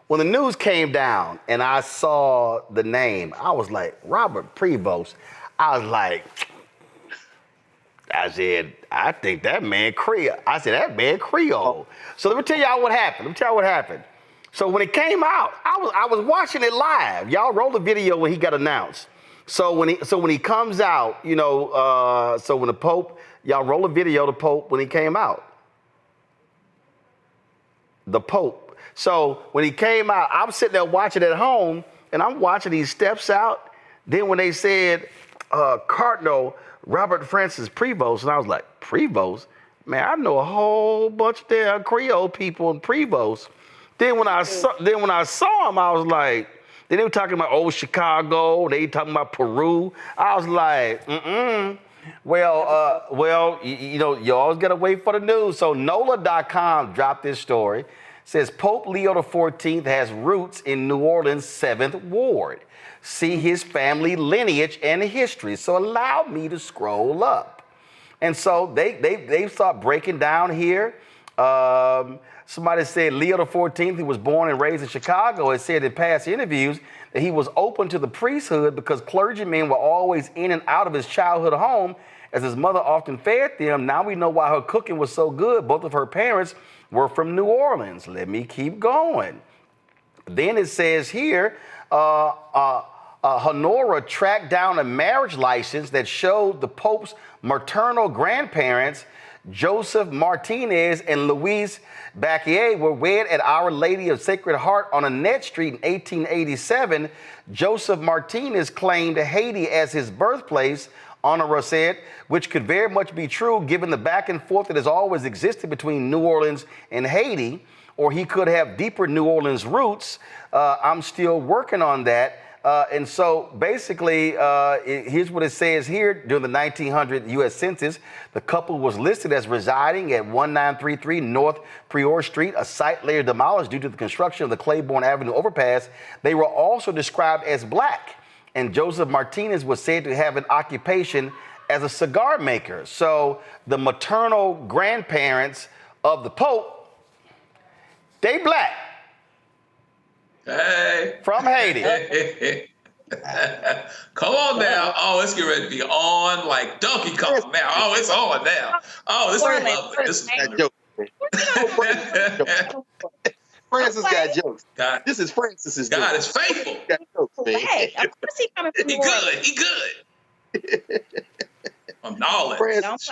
When the news came down and I saw the name, I was like, Robert Prevost. I said, I think that man Creole. I said, that man Creole. So let me tell y'all what happened. So when it came out, I was watching it live. Y'all roll the video when he got announced. So when he comes out, so when the Pope, y'all roll a video of the Pope when he came out. The Pope. So when he came out, I'm sitting there watching at home, and I'm watching these steps out. Then when they said Cardinal Robert Francis Prevost, and I was like, Prevost? Man, I know a whole bunch of damn Creole people in Prevost. Then when I saw him, I was like, then they were talking about old Chicago, they talking about Peru. I was like, Well, you always gotta wait for the news. So NOLA.com dropped this story. Says Pope Leo XIV has roots in New Orleans' 7th Ward. See his family lineage and history. So allow me to scroll up. And so they start breaking down here. Somebody said Leo XIV, he was born and raised in Chicago, has said in past interviews that he was open to the priesthood because clergymen were always in and out of his childhood home as his mother often fed them. Now we know why her cooking was so good. Both of her parents were from New Orleans. Let me keep going. Then it says here, Honora tracked down a marriage license that showed the Pope's maternal grandparents, Joseph Martinez and Louise Baquié, were wed at Our Lady of Sacred Heart on Annette Street in 1887. Joseph Martinez claimed Haiti as his birthplace, Honora said, which could very much be true given the back and forth that has always existed between New Orleans and Haiti, or he could have deeper New Orleans roots. I'm still working on that. And so basically, here's what it says here. During the 1900 U.S. Census, the couple was listed as residing at 1933 North Prior Street, a site later demolished due to the construction of the Claiborne Avenue overpass. They were also described as black. And Joseph Martinez was said to have an occupation as a cigar maker. So the maternal grandparents of the Pope, they black. Hey. From Haiti. Come on now. Oh, it's getting ready to be on like Donkey Kong now. Oh, it's on now. Oh, this is lovely. This is Francis got jokes. God, this is Francis's God jokes. is faithful. He got jokes, man. Hey, of course he coming from He good. He good. From Knowledge.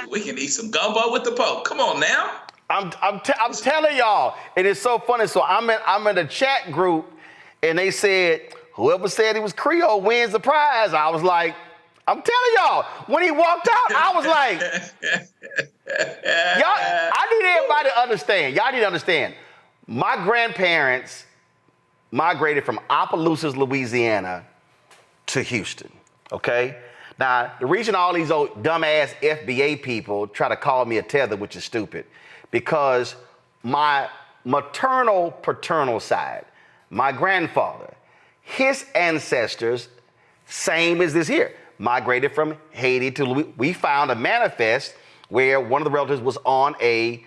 We can eat some gumbo with the Pope. Come on now. I'm telling y'all, it is so funny. So I'm in a chat group, and they said whoever said he was Creole wins the prize. I was like, I'm telling y'all, when he walked out, I was like, y'all, I need everybody to understand. Y'all need to understand. My grandparents migrated from Opelousas, Louisiana to Houston, okay? Now, the reason all these old dumbass FBA people try to call me a tether, which is stupid, because my maternal paternal side, my grandfather, his ancestors, same as this here, migrated from Haiti to Louisiana. We found a manifest where one of the relatives was on a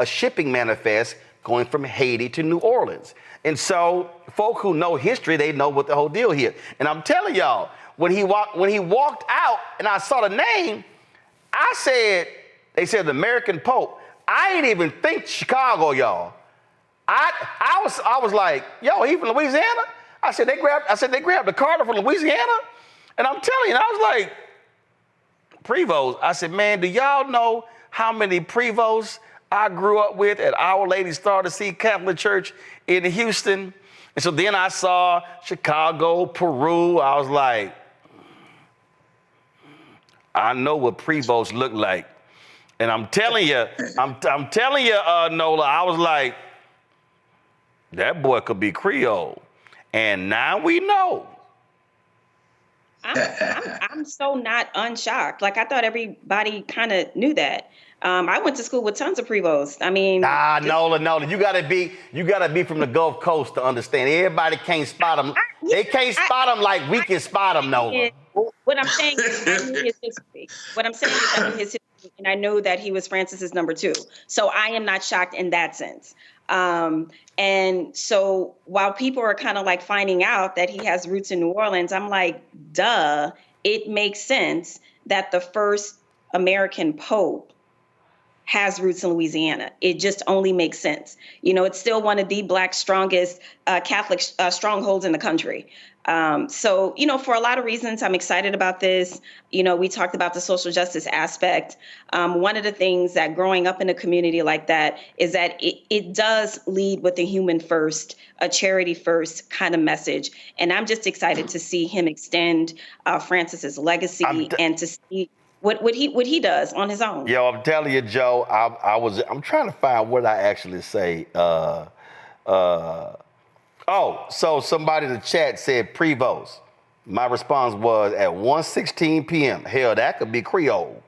shipping manifest going from Haiti to New Orleans. And so folk who know history, they know what the whole deal here. And I'm telling y'all, when he walked out and I saw the name, I said, they said the American Pope. I didn't even think Chicago, y'all. I was like, yo, he from Louisiana? I said they grabbed the Cardinal from Louisiana? And I'm telling you, I was like, Prevost. I said, man, do y'all know how many Prevosts I grew up with at Our Lady Star to See Catholic Church in Houston? And so then I saw Chicago, Peru. I was like, I know what Prevost look like. And I'm telling you, Nola, I was like, that boy could be Creole. And now we know. I'm so not unshocked. Like, I thought everybody kind of knew that. I went to school with tons of Prevost. I mean, Nola, you gotta be from the Gulf Coast to understand. Everybody can't spot them. They can't spot them like we can spot them, Nola. What I'm saying is I knew his history. What I'm saying is I knew his history and I know that he was Francis's number 2. So I am not shocked in that sense. And so while people are kind of like finding out that he has roots in New Orleans, I'm like, duh, it makes sense that the first American Pope has roots in Louisiana. It just only makes sense. It's still one of the Black strongest Catholic strongholds in the country. So, for a lot of reasons, I'm excited about this. We talked about the social justice aspect. One of the things that growing up in a community like that is that it does lead with a human first, a charity first kind of message. And I'm just excited to see him extend Francis's legacy and to see what he does on his own. Yo, I'm telling you, Joe, I'm trying to find what I actually say. So somebody in the chat said Prevost. My response was at 1:16 p.m. Hell, that could be Creole.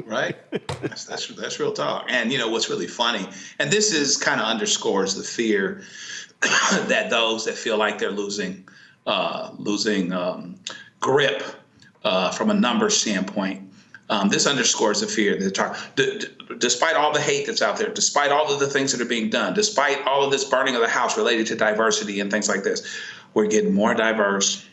Right? That's real talk. And what's really funny, and this is kind of underscores the fear that those that feel like they're losing grip from a numbers standpoint. This underscores the fear that despite all the hate that's out there, despite all of the things that are being done, despite all of this burning of the house related to diversity and things like this, we're getting more diverse.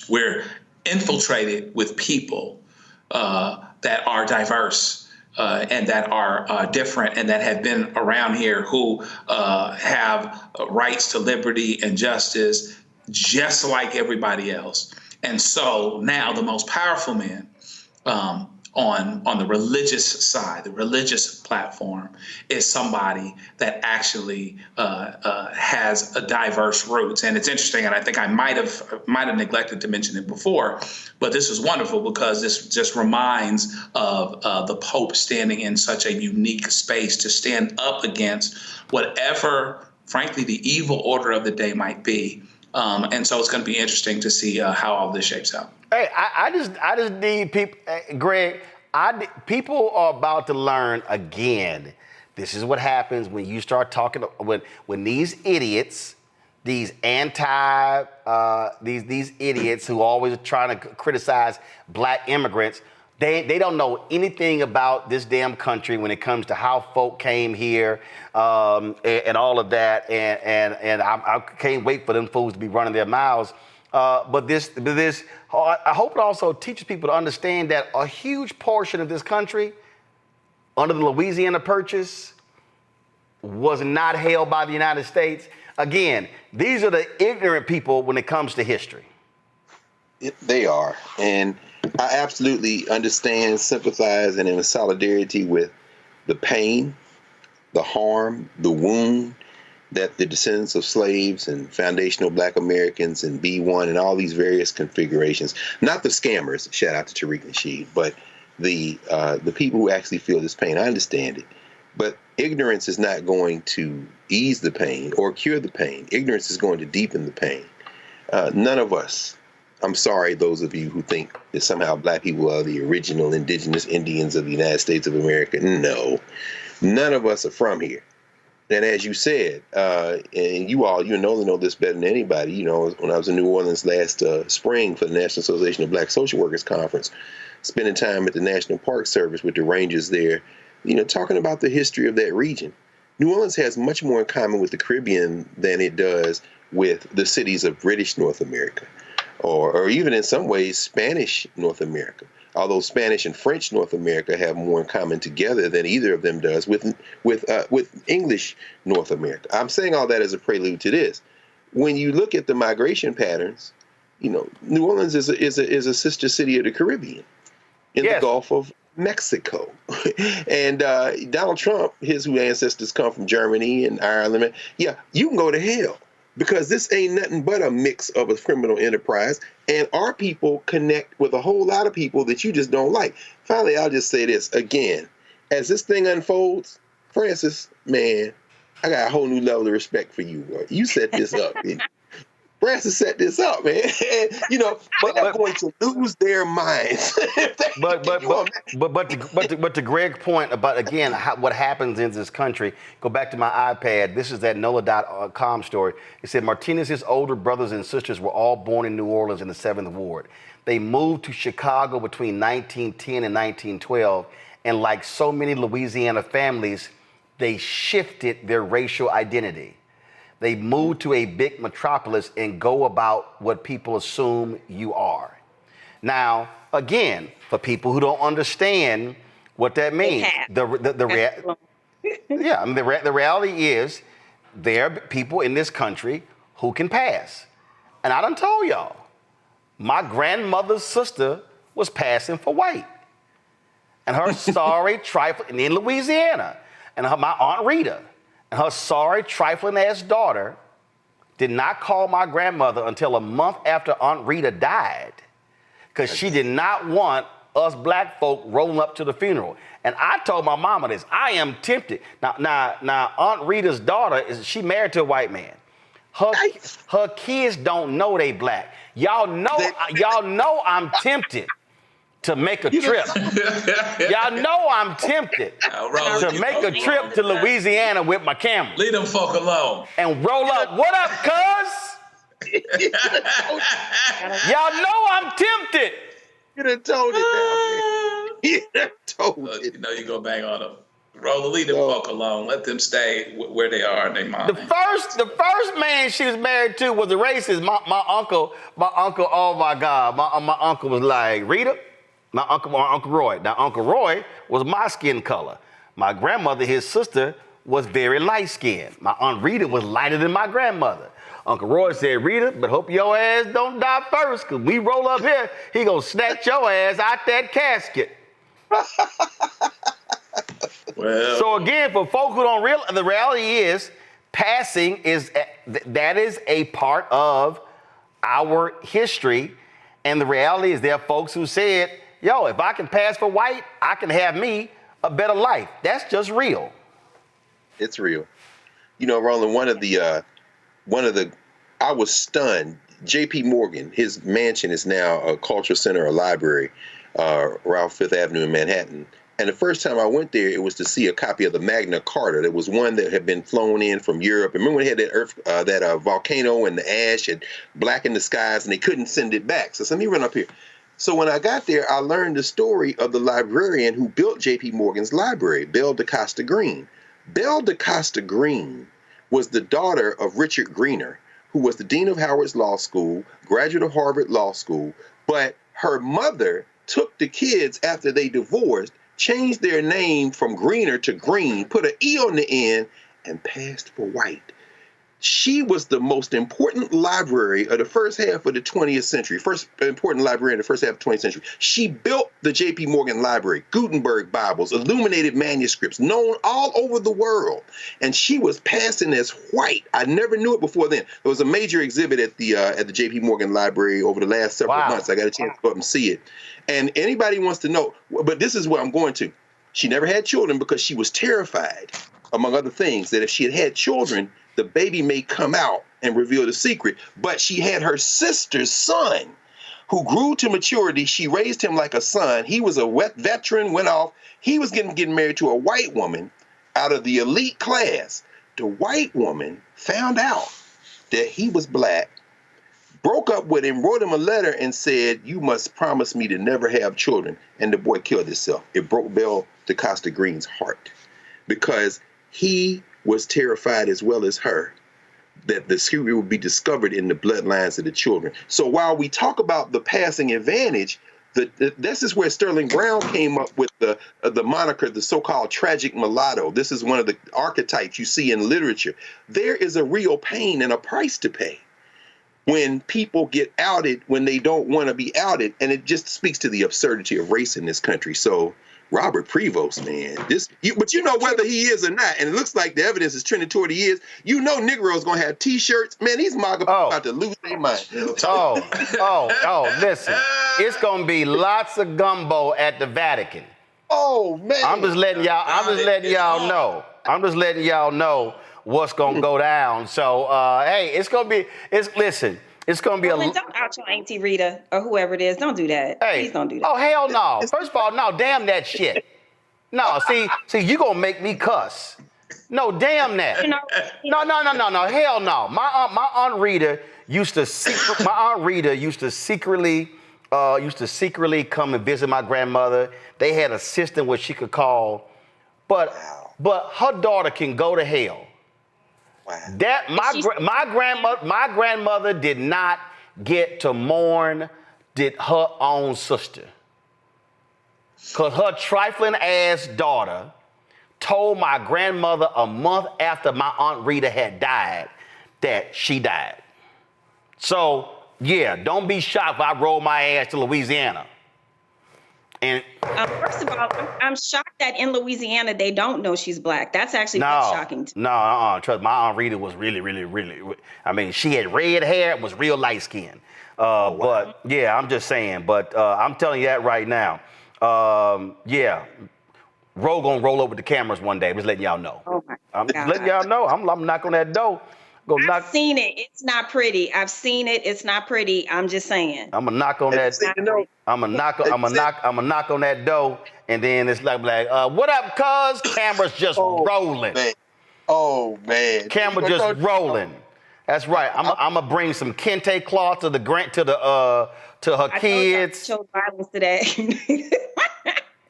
We're infiltrated with people that are diverse and that are different and that have been around here who have rights to liberty and justice just like everybody else. And so now the most powerful men on the religious side, the religious platform, is somebody that actually has a diverse roots. And it's interesting, and I think I might have neglected to mention it before, but this is wonderful because this just reminds of the Pope standing in such a unique space to stand up against whatever, frankly, the evil order of the day might be. And so it's going to be interesting to see how all this shapes out. Hey, I just need people, Greg. People are about to learn again. This is what happens when you start talking when these idiots, these these idiots who always are trying to criticize Black immigrants. They don't know anything about this damn country when it comes to how folk came here and all of that. And I can't wait for them fools to be running their mouths. But I hope it also teaches people to understand that a huge portion of this country, under the Louisiana Purchase, was not held by the United States. Again, these are the ignorant people when it comes to history. They are. And I absolutely understand, sympathize, and in solidarity with the pain, the harm, the wound that the descendants of slaves and foundational Black Americans and B1 and all these various configurations, not the scammers, shout out to Tariq Nasheed, but the people who actually feel this pain. I understand it. But ignorance is not going to ease the pain or cure the pain. Ignorance is going to deepen the pain. None of us, I'm sorry, those of you who think that somehow Black people are the original indigenous Indians of the United States of America. No, none of us are from here. And as you said, and you Nolan know this better than anybody, when I was in New Orleans last spring for the National Association of Black Social Workers Conference, spending time at the National Park Service with the rangers there, talking about the history of that region. New Orleans has much more in common with the Caribbean than it does with the cities of British North America, or even in some ways Spanish North America. Although Spanish and French North America have more in common together than either of them does with English North America. I'm saying all that as a prelude to this. When you look at the migration patterns, New Orleans is a sister city of the Caribbean in the Gulf of Mexico. And Donald Trump, his ancestors come from Germany and Ireland. Yeah, you can go to hell. Because this ain't nothing but a mix of a criminal enterprise, and our people connect with a whole lot of people that you just don't like. Finally, I'll just say this again. As this thing unfolds, Francis, man, I got a whole new level of respect for you, bro. You set this up. Francis set this up, man. You know, they're going to lose their minds. But to Greg's point about, again, what happens in this country, go back to my iPad. This is that NOLA.com story. It said Martinez's older brothers and sisters were all born in New Orleans in the 7th Ward. They moved to Chicago between 1910 and 1912, and like so many Louisiana families, they shifted their racial identity. They move to a big metropolis and go about what people assume you are. Now, again, for people who don't understand what that means, the reality is there are people in this country who can pass. And I done told y'all, my grandmother's sister was passing for white. And her sorry, trifling, in Louisiana, and my Aunt Rita, and her sorry, trifling-ass daughter did not call my grandmother until a month after Aunt Rita died, because she did not want us black folk rolling up to the funeral. And I told my mama this. I am tempted. Now, Aunt Rita's daughter, she married to a white man. Her kids don't know they black. Y'all know I'm tempted to make a trip. Y'all know I'm tempted to make a trip to Louisiana with my camera. Leave them folk alone. And roll up. What up, cuz? Y'all know I'm tempted. You done told it now, man. You done told it. You know you go bang on them. Roland, leave them folk alone. Let them stay where they are in their mind. The first man she was married to was a racist. My uncle, oh my God. My uncle was like, Rita? My Uncle Roy. Now, Uncle Roy was my skin color. My grandmother, his sister, was very light-skinned. My Aunt Rita was lighter than my grandmother. Uncle Roy said, Rita, but hope your ass don't die first, because we roll up here, he gonna snatch your ass out that casket. Well. So again, for folk who don't realize, the reality is, passing that is a part of our history. And the reality is there are folks who said, yo, if I can pass for white, I can have me a better life. That's just real. It's real. You know, Roland, I was stunned. J.P. Morgan, his mansion is now a cultural center, a library, around Fifth Avenue in Manhattan. And the first time I went there, it was to see a copy of the Magna Carta. There was one that had been flown in from Europe. Remember when they had that volcano and the ash had blackened the skies and they couldn't send it back. So let me run up here. So when I got there, I learned the story of the librarian who built J.P. Morgan's library, Belle DeCosta Green. Belle DeCosta Green was the daughter of Richard Greener, who was the dean of Howard's Law School, graduate of Harvard Law School. But her mother took the kids after they divorced, changed their name from Greener to Green, put an E on the end, and passed for white. She was the most important library of the first half of the 20th century, first important library in the first half of the 20th century. She built the J.P. Morgan Library, Gutenberg Bibles, illuminated manuscripts, known all over the world. And she was passing as white. I never knew it before then. There was a major exhibit at the J.P. Morgan Library over the last several months. I got a chance to go up and see it. And anybody wants to know, but this is where I'm going to. She never had children because she was terrified, among other things, that if she had had children, the baby may come out and reveal the secret. But she had her sister's son who grew to maturity. She raised him like a son. He was a veteran, went off. He was getting married to a white woman out of the elite class. The white woman found out that he was black, broke up with him, wrote him a letter and said, you must promise me to never have children. And the boy killed himself. It broke Belle DeCosta Green's heart because he was terrified as well as her that the secret would be discovered in the bloodlines of the children. So while we talk about the passing advantage, this is where Sterling Brown came up with the moniker, the so-called tragic mulatto. This is one of the archetypes you see in literature. There is a real pain and a price to pay when people get outed when they don't want to be outed, and it just speaks to the absurdity of race in this country. So Robert Prevost, man, but you know whether he is or not, and it looks like the evidence is trending toward he is. You know, Negroes gonna have T-shirts, man. These MAGA people about to lose their mind. Listen, it's gonna be lots of gumbo at the Vatican. Oh man, I'm just letting y'all know what's gonna go down. So hey, listen, It's gonna be Roland, don't out your Auntie Rita or whoever it is. Don't do that. Hey, Please don't do that. oh hell no! First of all, no, damn that shit. No, see, you gonna make me cuss. No, damn that. You know, No, hell no. My aunt Rita used to secretly come and visit my grandmother. They had a system where she could call, but her daughter can go to hell. Wow. That my grandmother did not get to mourn her own sister. Cause her trifling ass daughter told my grandmother a month after my Aunt Rita had died that she died. So yeah, don't be shocked if I roll my ass to Louisiana. And first of all, I'm shocked that in Louisiana they don't know she's black. That's actually what's shocking to me. Trust me, my Aunt Rita was really. I mean, she had red hair and was real light skinned. Wow. But yeah, I'm just saying. But I'm telling you that right now. Yeah, gonna roll over the cameras one day. I'm just letting y'all know. Oh my I'm just God. letting y'all know. I'm knocking on that door. I've seen it. It's not pretty. I've seen it. It's not pretty. I'm just saying. I'm gonna knock on that. I'm gonna knock on that door, and then it's like, what up, cuz? Camera's just rolling. Man. Oh man. Camera just rolling. That's right. I'm gonna bring some kente cloth to her kids. I chose violence today.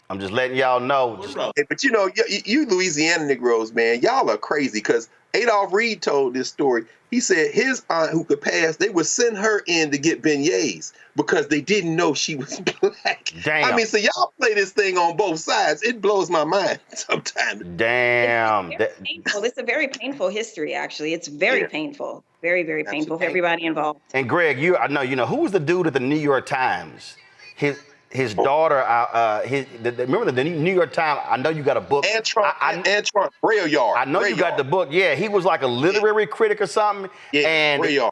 I'm just letting y'all know. Hey, but you Louisiana Negroes, man, y'all are crazy because Adolph Reed told this story. He said his aunt who could pass, they would send her in to get beignets because they didn't know she was black. Damn. I mean, so y'all play this thing on both sides. It blows my mind sometimes. Damn. It's painful. It's a very painful history, actually. It's very painful. Very, very painful for everybody involved. And Greg, I know who was the dude at the New York Times? His daughter, remember the New York Times? I know you got a book. Antoine Braillard. I know you got the book. Yeah, he was like a literary critic or something. Yeah, and Braillard.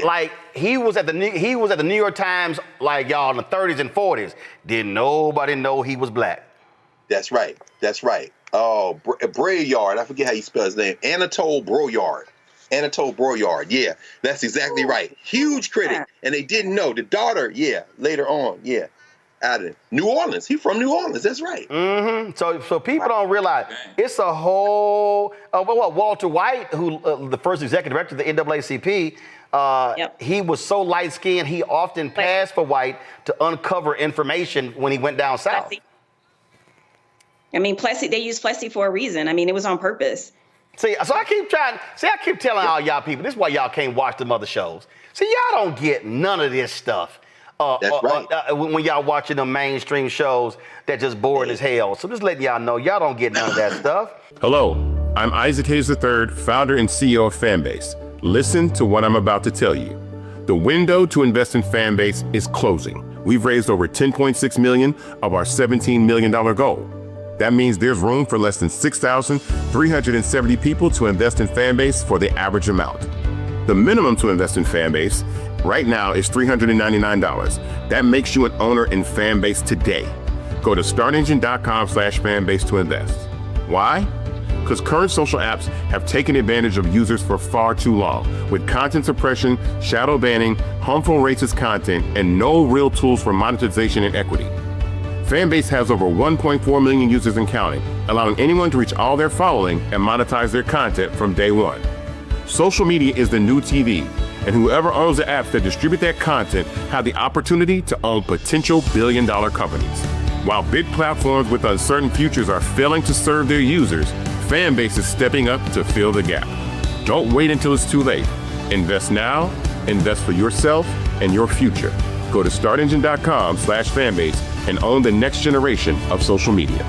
Like he was at the New York Times, like y'all in the 30s and 40s. Didn't nobody know he was black. That's right. Oh, Braillard. I forget how you spell his name. Anatole Braillard. Yeah, that's exactly right. Huge critic, and they didn't know. The daughter, later on, out of New Orleans. He's from New Orleans. That's right. Mm-hmm. So people don't realize it's a whole. Walter White, who the first executive director of the NAACP, he was so light skinned he often passed for white to uncover information when he went down south. I mean, Plessy. They used Plessy for a reason. I mean, it was on purpose. See, so I keep telling all y'all people, this is why y'all can't watch them other shows. See, y'all don't get none of this stuff when y'all watching the mainstream shows that just boring as hell. So just letting y'all know, y'all don't get none of that stuff. Hello, I'm Isaac Hayes III, founder and CEO of Fanbase. Listen to what I'm about to tell you. The window to invest in Fanbase is closing. We've raised over $10.6 million of our $17 million goal. That means there's room for less than 6,370 people to invest in Fanbase for the average amount. The minimum to invest in Fanbase right now is $399. That makes you an owner in Fanbase today. Go to startengine.com/fanbase to invest. Why? Because current social apps have taken advantage of users for far too long, with content suppression, shadow banning, harmful racist content, and no real tools for monetization and equity. Fanbase has over 1.4 million users and counting, allowing anyone to reach all their following and monetize their content from day one. Social media is the new TV, and whoever owns the apps that distribute that content have the opportunity to own potential billion-dollar companies. While big platforms with uncertain futures are failing to serve their users, Fanbase is stepping up to fill the gap. Don't wait until it's too late. Invest now, invest for yourself and your future. Go to startengine.com/fanbase and own the next generation of social media.